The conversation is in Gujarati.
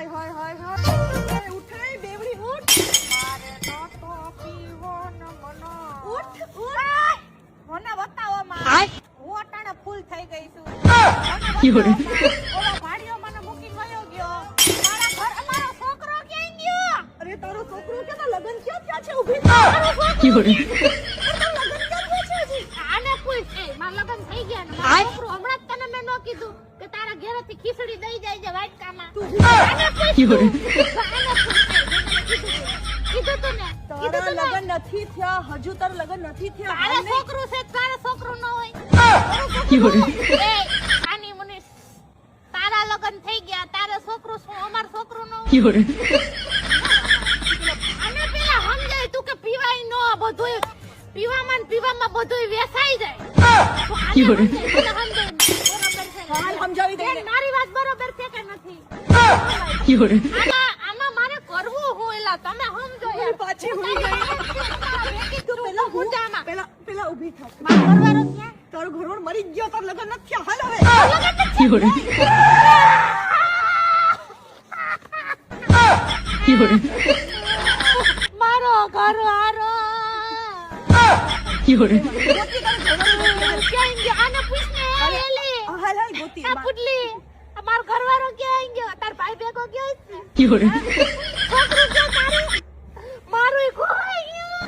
હાય હાય હાય ઉઠે બેવડી ઉઠ મારે તો પીવો ન મનો ઉઠ મને બતાવો માં હું અટાણે ફૂલ થઈ ગઈ છું ઓલા ભાડિયો મને મૂકી ગયો મારા ઘર અમારો છોકરો ક્યાં ગયો અરે તારો છોકરો કે લગન ક્યાં થયા છે ઊભી તારો છોકરો લગન ક્યાં થયા છે આને પૂછ એ મારા લગન થઈ ગયા ને મારો છોકરો હમણાં તને મેં નો કીધું કે તારા ઘરેથી ખીચડી દઈ જાય છે વાટકામાં તું આને પૂછ કીધું તું ને તારા લગન નથી થયા હજુ તાર લગન નથી થયા તારા છોકરો છે તારા છોકરો ન હોય એ આની મને તારા લગન થઈ ગયા તારા છોકરો શું અમાર છોકરો ન હોય આને પેલા સમજાય તું કે પીવાય ન બધું પીવામાં બધું વેસાઈ જાય સમજાવી દે મારી વાત બરોબર છે કે નથી આમાં મારે કરવું હું એલા તમે સમજો યાર પાછી ભૂલી ગઈ તું પેલા ગુંડામાં પેલા ઊભી થા મારો ઘરવાળો ક્યાં તારો ઘરવાળો મરી ગયો તાર લગન નથી થયા હાલ હવે મારો ઘરવાળો આને પૂછને એલી હાલ ગોતી આ પુડલી અમાર ઘરવાળો ક્યાં ગયો તાર ભાઈ ભેગો ગયો છે છોકરો ક્યાં તારું મારું ખોઈ ગયો